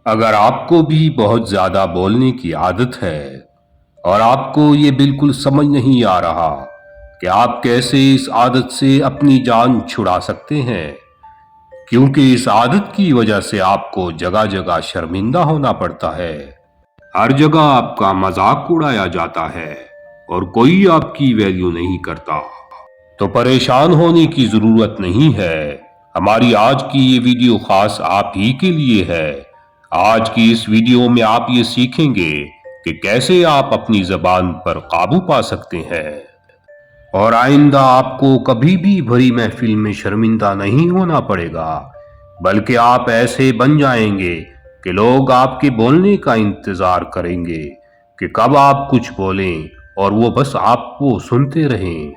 اگر آپ کو بھی بہت زیادہ بولنے کی عادت ہے اور آپ کو یہ بالکل سمجھ نہیں آ رہا کہ آپ کیسے اس عادت سے اپنی جان چھڑا سکتے ہیں، کیونکہ اس عادت کی وجہ سے آپ کو جگہ جگہ شرمندہ ہونا پڑتا ہے، ہر جگہ آپ کا مذاق اڑایا جاتا ہے اور کوئی آپ کی ویلیو نہیں کرتا، تو پریشان ہونے کی ضرورت نہیں ہے۔ ہماری آج کی یہ ویڈیو خاص آپ ہی کے لیے ہے۔ آج کی اس ویڈیو میں آپ یہ سیکھیں گے کہ کیسے آپ اپنی زبان پر قابو پا سکتے ہیں اور آئندہ آپ کو کبھی بھی بھری محفل میں شرمندہ نہیں ہونا پڑے گا، بلکہ آپ ایسے بن جائیں گے کہ لوگ آپ کے بولنے کا انتظار کریں گے کہ کب آپ کچھ بولیں اور وہ بس آپ کو سنتے رہیں۔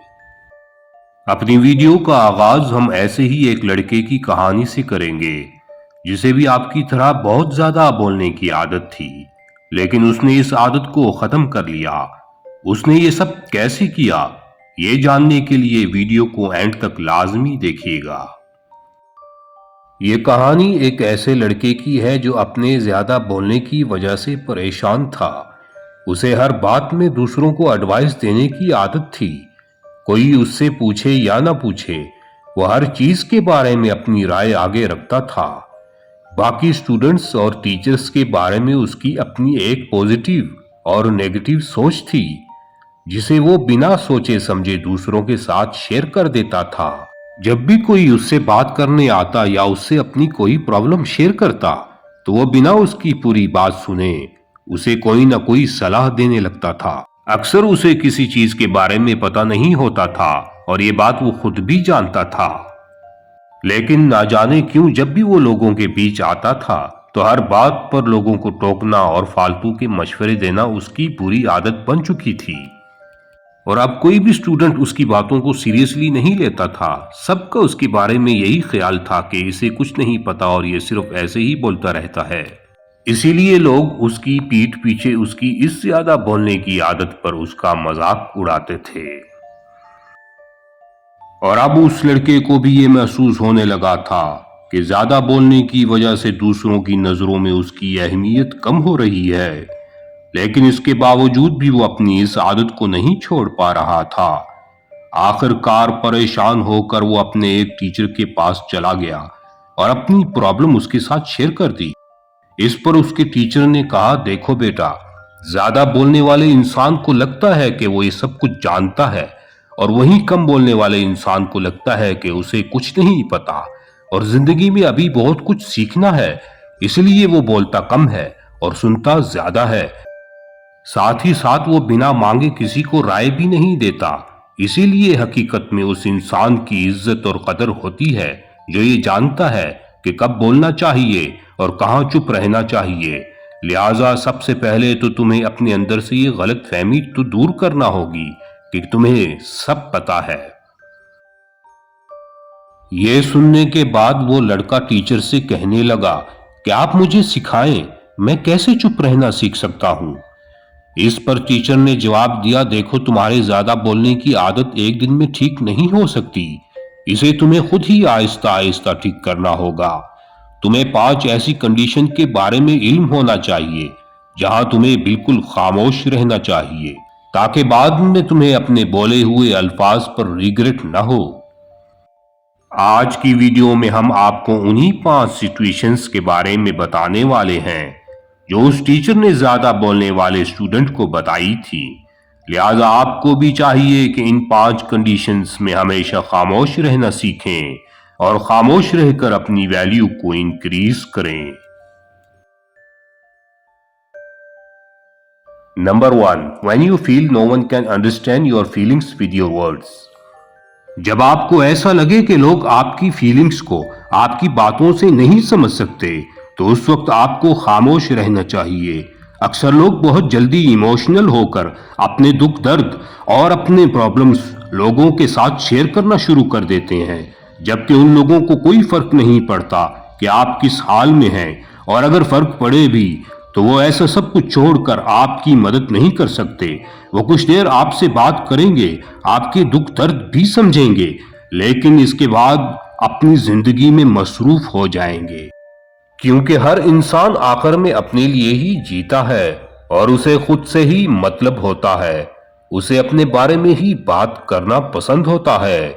اپنی ویڈیو کا آغاز ہم ایسے ہی ایک لڑکے کی کہانی سے کریں گے جسے بھی آپ کی طرح بہت زیادہ بولنے کی عادت تھی، لیکن اس نے اس عادت کو ختم کر لیا۔ اس نے یہ سب کیسے کیا، یہ جاننے کے لیے ویڈیو کو اینڈ تک لازمی دیکھیے گا۔ یہ کہانی ایک ایسے لڑکے کی ہے جو اپنے زیادہ بولنے کی وجہ سے پریشان تھا۔ اسے ہر بات میں دوسروں کو ایڈوائس دینے کی عادت تھی۔ کوئی اس سے پوچھے یا نہ پوچھے، وہ ہر چیز کے بارے میں اپنی رائے آگے رکھتا تھا۔ باقی سٹوڈنٹس اور ٹیچرز کے بارے میں اس کی اپنی ایک پوزیٹیو اور نیگیٹو سوچ تھی، جسے وہ بنا سوچے سمجھے دوسروں کے ساتھ شیئر کر دیتا تھا۔ جب بھی کوئی اس سے بات کرنے آتا یا اس سے اپنی کوئی پرابلم شیئر کرتا تو وہ بنا اس کی پوری بات سنے اسے کوئی نہ کوئی صلاح دینے لگتا تھا۔ اکثر اسے کسی چیز کے بارے میں پتہ نہیں ہوتا تھا اور یہ بات وہ خود بھی جانتا تھا، لیکن نہ جانے کیوں جب بھی وہ لوگوں کے بیچ آتا تھا تو ہر بات پر لوگوں کو ٹوکنا اور فالتو کے مشورے دینا اس کی بری عادت بن چکی تھی، اور اب کوئی بھی اسٹوڈنٹ اس کی باتوں کو سیریسلی نہیں لیتا تھا۔ سب کا اس کے بارے میں یہی خیال تھا کہ اسے کچھ نہیں پتا اور یہ صرف ایسے ہی بولتا رہتا ہے، اسی لیے لوگ اس کی پیٹھ پیچھے اس کی اس زیادہ بولنے کی عادت پر اس کا مذاق اڑاتے تھے۔ اور اب اس لڑکے کو بھی یہ محسوس ہونے لگا تھا کہ زیادہ بولنے کی وجہ سے دوسروں کی نظروں میں اس کی اہمیت کم ہو رہی ہے، لیکن اس کے باوجود بھی وہ اپنی اس عادت کو نہیں چھوڑ پا رہا تھا۔ آخر کار پریشان ہو کر وہ اپنے ایک ٹیچر کے پاس چلا گیا اور اپنی پرابلم اس کے ساتھ شیئر کر دی۔ اس پر اس کے ٹیچر نے کہا، دیکھو بیٹا، زیادہ بولنے والے انسان کو لگتا ہے کہ وہ یہ سب کچھ جانتا ہے، اور وہیں کم بولنے والے انسان کو لگتا ہے کہ اسے کچھ نہیں پتا اور زندگی میں ابھی بہت کچھ سیکھنا ہے، اس لیے وہ بولتا کم ہے اور سنتا زیادہ ہے۔ ساتھ ہی ساتھ وہ بنا مانگے کسی کو رائے بھی نہیں دیتا، اسی لیے حقیقت میں اس انسان کی عزت اور قدر ہوتی ہے جو یہ جانتا ہے کہ کب بولنا چاہیے اور کہاں چپ رہنا چاہیے۔ لہٰذا سب سے پہلے تو تمہیں اپنے اندر سے یہ غلط فہمی تو دور کرنا ہوگی کہ تمہیں سب پتا ہے۔ یہ سننے کے بعد وہ لڑکا ٹیچر سے کہنے لگا کہ آپ مجھے سکھائیں، میں کیسے چپ رہنا سیکھ سکتا ہوں؟ اس پر ٹیچر نے جواب دیا، دیکھو، تمہارے زیادہ بولنے کی عادت ایک دن میں ٹھیک نہیں ہو سکتی، اسے تمہیں خود ہی آہستہ آہستہ ٹھیک کرنا ہوگا۔ تمہیں 5 ایسی کنڈیشن کے بارے میں علم ہونا چاہیے جہاں تمہیں بالکل خاموش رہنا چاہیے، تاکہ بعد میں تمہیں اپنے بولے ہوئے الفاظ پر ریگریٹ نہ ہو۔ آج کی ویڈیو میں ہم آپ کو انہی 5 سچویشنز کے بارے میں بتانے والے ہیں جو اس ٹیچر نے زیادہ بولنے والے اسٹوڈنٹ کو بتائی تھی۔ لہٰذا آپ کو بھی چاہیے کہ ان 5 کنڈیشنز میں ہمیشہ خاموش رہنا سیکھیں اور خاموش رہ کر اپنی ویلیو کو انکریز کریں۔ Number 1، when you feel no one can understand your feelings with your words۔ جب آپ کو ایسا لگے کہ لوگ آپ کی فیلنگز کو آپ کی باتوں سے نہیں سمجھ سکتے تو اس وقت آپ کو خاموش رہنا چاہیے۔ اکثر لوگ بہت جلدی ایموشنل ہو کر اپنے دکھ درد اور اپنے پرابلمز لوگوں کے ساتھ شیئر کرنا شروع کر دیتے ہیں، جبکہ ان لوگوں کو کوئی فرق نہیں پڑتا کہ آپ کس حال میں ہیں، اور اگر فرق پڑے بھی تو وہ ایسا سب کچھ چھوڑ کر آپ کی مدد نہیں کر سکتے۔ وہ کچھ دیر آپ سے بات کریں گے، آپ کے دکھ درد بھی سمجھیں گے، لیکن اس کے بعد اپنی زندگی میں مصروف ہو جائیں گے۔ کیونکہ ہر انسان آخر میں اپنے لیے ہی جیتا ہے اور اسے خود سے ہی مطلب ہوتا ہے، اسے اپنے بارے میں ہی بات کرنا پسند ہوتا ہے۔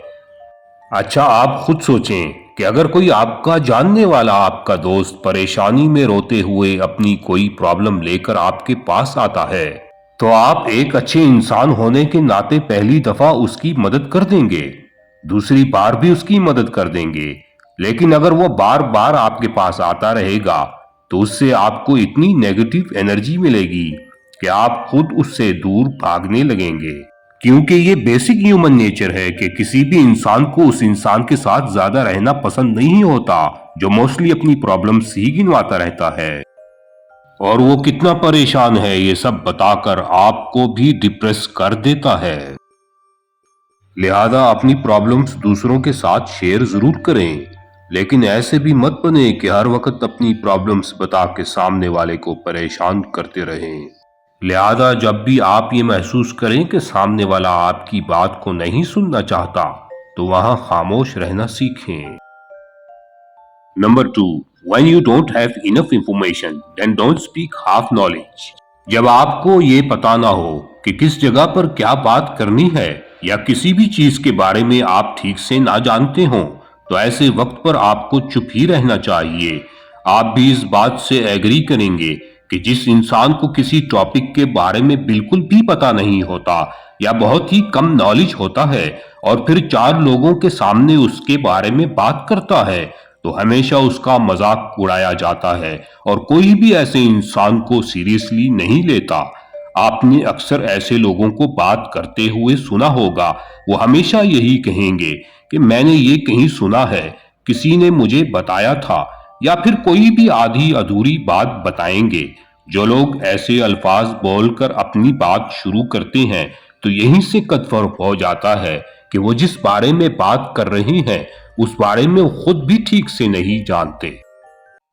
اچھا آپ خود سوچیں کہ اگر کوئی آپ کا جاننے والا، آپ کا دوست پریشانی میں روتے ہوئے اپنی کوئی پرابلم لے کر آپ کے پاس آتا ہے تو آپ ایک اچھے انسان ہونے کے ناطے پہلی دفعہ اس کی مدد کر دیں گے، دوسری بار بھی اس کی مدد کر دیں گے۔ لیکن اگر وہ بار بار آپ کے پاس آتا رہے گا تو اس سے آپ کو اتنی نیگیٹو انرجی ملے گی کہ آپ خود اس سے دور بھاگنے لگیں گے، کیونکہ یہ بیسک ہیومن نیچر ہے کہ کسی بھی انسان کو اس انسان کے ساتھ زیادہ رہنا پسند نہیں ہوتا جو موسٹلی اپنی پرابلمز ہی گنواتا رہتا ہے، اور وہ کتنا پریشان ہے یہ سب بتا کر آپ کو بھی ڈپریس کر دیتا ہے۔ لہذا اپنی پرابلمز دوسروں کے ساتھ شیئر ضرور کریں، لیکن ایسے بھی مت بنیں کہ ہر وقت اپنی پرابلمز بتا کے سامنے والے کو پریشان کرتے رہیں۔ لہذا جب بھی آپ یہ محسوس کریں کہ سامنے والا آپ کی بات کو نہیں سننا چاہتا تو وہاں خاموش رہنا سیکھیں۔ Number 2، when you don't have enough information then don't speak half knowledge۔ جب آپ کو یہ پتا نہ ہو کہ کس جگہ پر کیا بات کرنی ہے یا کسی بھی چیز کے بارے میں آپ ٹھیک سے نہ جانتے ہوں تو ایسے وقت پر آپ کو چپ ہی رہنا چاہیے۔ آپ بھی اس بات سے ایگری کریں گے کہ جس انسان کو کسی ٹاپک کے بارے میں بالکل بھی پتا نہیں ہوتا یا بہت ہی کم نالج ہوتا ہے اور پھر 4 لوگوں کے سامنے اس کے بارے میں بات کرتا ہے تو ہمیشہ اس کا مذاق اڑایا جاتا ہے اور کوئی بھی ایسے انسان کو سیریسلی نہیں لیتا۔ آپ نے اکثر ایسے لوگوں کو بات کرتے ہوئے سنا ہوگا، وہ ہمیشہ یہی کہیں گے کہ میں نے یہ کہیں سنا ہے، کسی نے مجھے بتایا تھا، یا پھر کوئی بھی آدھی ادھوری بات بتائیں گے۔ جو لوگ ایسے الفاظ بول کر اپنی بات شروع کرتے ہیں تو یہیں سے کنفرم ہو جاتا ہے کہ وہ جس بارے میں بات کر رہے ہیں اس بارے میں خود بھی ٹھیک سے نہیں جانتے۔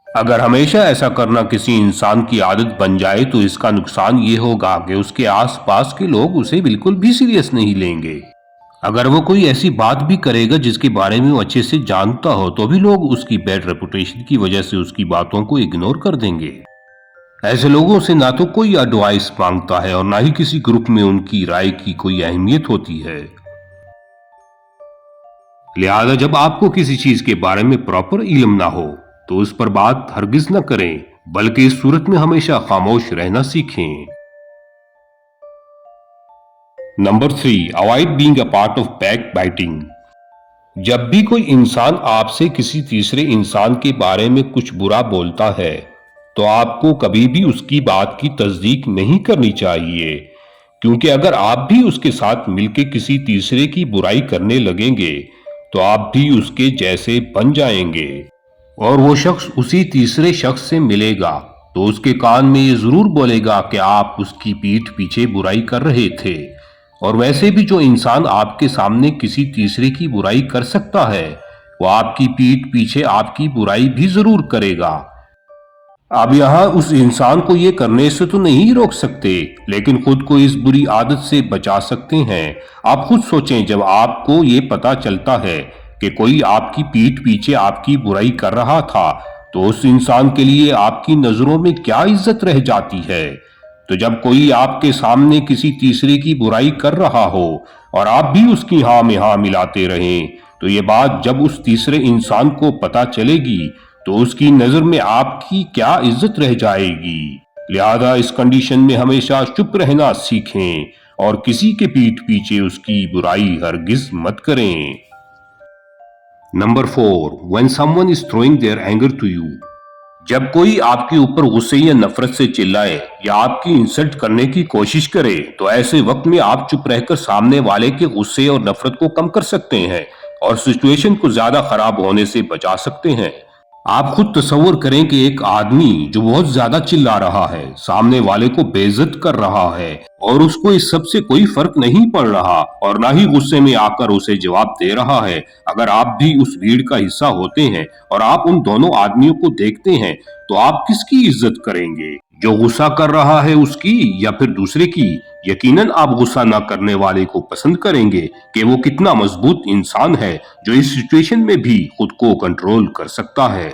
اگر ہمیشہ ایسا کرنا کسی انسان کی عادت بن جائے تو اس کا نقصان یہ ہوگا کہ اس کے آس پاس کے لوگ اسے بالکل بھی سیریس نہیں لیں گے۔ اگر وہ کوئی ایسی بات بھی کرے گا جس کے بارے میں وہ اچھے سے جانتا ہو تو بھی لوگ اس کی بیڈ ریپوٹیشن کی وجہ سے اس کی باتوں کو اگنور کر دیں گے۔ ایسے لوگوں سے نہ تو کوئی ایڈوائس مانگتا ہے اور نہ ہی کسی گروپ میں ان کی رائے کی کوئی اہمیت ہوتی ہے۔ لہذا جب آپ کو کسی چیز کے بارے میں پراپر علم نہ ہو تو اس پر بات ہرگز نہ کریں، بلکہ اس صورت میں ہمیشہ خاموش رہنا سیکھیں۔ Number 3، avoid being a part of back biting. جب بھی کوئی انسان آپ سے کسی تیسرے انسان کے بارے میں کچھ برا بولتا ہے تو آپ کو کبھی بھی اس کی بات کی تصدیق نہیں کرنی چاہیے، کیونکہ اگر آپ بھی اس کے ساتھ مل کے کسی تیسرے کی برائی کرنے لگیں گے تو آپ بھی اس کے جیسے بن جائیں گے، اور وہ شخص اسی تیسرے شخص سے ملے گا تو اس کے کان میں یہ ضرور بولے گا کہ آپ اس کی پیٹھ پیچھے برائی کر رہے تھے۔ اور ویسے بھی جو انسان آپ کے سامنے کسی تیسرے کی برائی کر سکتا ہے وہ آپ کی پیٹھ پیچھے آپ کی برائی بھی ضرور کرے گا۔ اب یہاں اس انسان کو یہ کرنے سے تو نہیں روک سکتے لیکن خود کو اس بری عادت سے بچا سکتے ہیں۔ آپ خود سوچیں، جب آپ کو یہ پتا چلتا ہے کہ کوئی آپ کی پیٹھ پیچھے آپ کی برائی کر رہا تھا تو اس انسان کے لیے آپ کی نظروں میں کیا عزت رہ جاتی ہے۔ تو جب کوئی آپ کے سامنے کسی تیسرے کی برائی کر رہا ہو اور آپ بھی اس کی ہاں میں ہاں ملاتے رہیں تو یہ بات جب اس تیسرے انسان کو پتا چلے گی تو اس کی نظر میں آپ کی کیا عزت رہ جائے گی۔ لہذا اس کنڈیشن میں ہمیشہ چپ رہنا سیکھیں اور کسی کے پیٹھ پیچھے اس کی برائی ہرگز مت کریں۔ Number 4، when someone is throwing their anger to you۔ جب کوئی آپ کے اوپر غصے یا نفرت سے چلائے یا آپ کی انسلٹ کرنے کی کوشش کرے تو ایسے وقت میں آپ چپ رہ کر سامنے والے کے غصے اور نفرت کو کم کر سکتے ہیں اور سچویشن کو زیادہ خراب ہونے سے بچا سکتے ہیں۔ آپ خود تصور کریں کہ ایک آدمی جو بہت زیادہ چلا رہا ہے، سامنے والے کو بے عزت کر رہا ہے اور اس کو اس سب سے کوئی فرق نہیں پڑ رہا اور نہ ہی غصے میں آ کر اسے جواب دے رہا ہے۔ اگر آپ بھی اس بھیڑ کا حصہ ہوتے ہیں اور آپ ان دونوں آدمیوں کو دیکھتے ہیں تو آپ کس کی عزت کریں گے؟ جو غصہ کر رہا ہے اس کی یا پھر دوسرے کی؟ یقیناً آپ غصہ نہ کرنے والے کو پسند کریں گے کہ وہ کتنا مضبوط انسان ہے جو اس سچویشن میں بھی خود کو کنٹرول کر سکتا ہے۔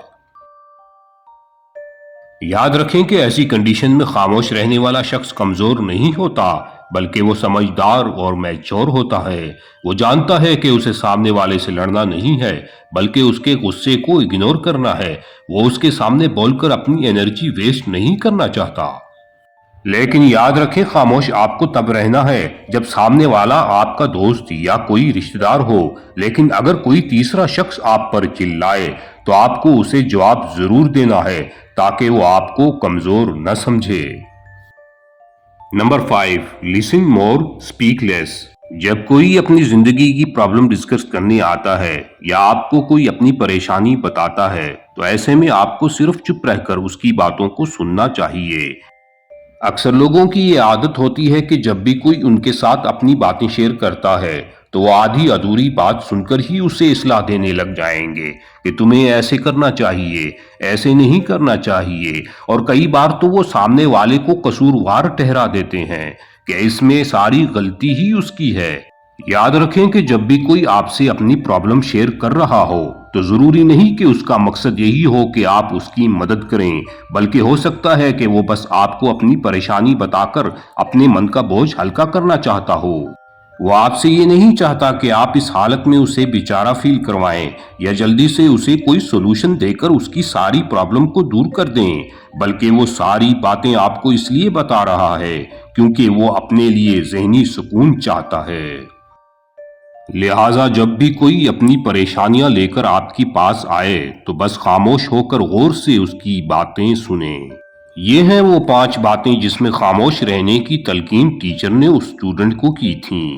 یاد رکھیں کہ ایسی کنڈیشن میں خاموش رہنے والا شخص کمزور نہیں ہوتا، بلکہ وہ سمجھدار اور میچور ہوتا ہے۔ وہ جانتا ہے کہ اسے سامنے والے سے لڑنا نہیں ہے، بلکہ اس کے غصے کو اگنور کرنا ہے۔ وہ اس کے سامنے بول کر اپنی انرجی ویسٹ نہیں کرنا چاہتا۔ لیکن یاد رکھیں، خاموش آپ کو تب رہنا ہے جب سامنے والا آپ کا دوست یا کوئی رشتہ دار ہو۔ لیکن اگر کوئی تیسرا شخص آپ پر چلائے تو آپ کو اسے جواب ضرور دینا ہے تاکہ وہ آپ کو کمزور نہ سمجھے۔ نمبر 5، لسن مور اسپیک لیس۔ جب کوئی اپنی زندگی کی پرابلم ڈسکس کرنے آتا ہے یا آپ کو کوئی اپنی پریشانی بتاتا ہے تو ایسے میں آپ کو صرف چپ رہ کر اس کی باتوں کو سننا چاہیے۔ اکثر لوگوں کی یہ عادت ہوتی ہے کہ جب بھی کوئی ان کے ساتھ اپنی باتیں شیئر کرتا ہے تو وہ آدھی ادھوری بات سن کر ہی اسے اصلاح دینے لگ جائیں گے کہ تمہیں ایسے کرنا چاہیے، ایسے نہیں کرنا چاہیے، اور کئی بار تو وہ سامنے والے کو قصوروار ٹھہرا دیتے ہیں کہ اس میں ساری غلطی ہی اس کی ہے۔ یاد رکھیں کہ جب بھی کوئی آپ سے اپنی پرابلم شیئر کر رہا ہو تو ضروری نہیں کہ اس کا مقصد یہی ہو کہ آپ اس کی مدد کریں، بلکہ ہو سکتا ہے کہ وہ بس آپ کو اپنی پریشانی بتا کر اپنے من کا بوجھ ہلکا کرنا چاہتا ہو۔ وہ آپ سے یہ نہیں چاہتا کہ آپ اس حالت میں اسے بیچارہ فیل کروائیں یا جلدی سے اسے کوئی سولوشن دے کر اس کی ساری پرابلم کو دور کر دیں، بلکہ وہ ساری باتیں آپ کو اس لیے بتا رہا ہے کیونکہ وہ اپنے لیے ذہنی سکون چاہتا ہے۔ لہٰذا جب بھی کوئی اپنی پریشانیاں لے کر آپ کے پاس آئے تو بس خاموش ہو کر غور سے اس کی باتیں سنیں۔ یہ ہیں وہ 5 باتیں جس میں خاموش رہنے کی تلقین ٹیچر نے اس اسٹوڈنٹ کو کی تھیں۔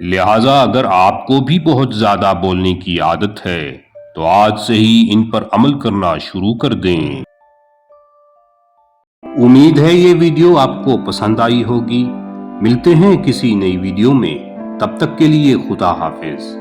لہٰذا اگر آپ کو بھی بہت زیادہ بولنے کی عادت ہے تو آج سے ہی ان پر عمل کرنا شروع کر دیں۔ امید ہے یہ ویڈیو آپ کو پسند آئی ہوگی۔ ملتے ہیں کسی نئی ویڈیو میں، تب تک کے لیے خدا حافظ۔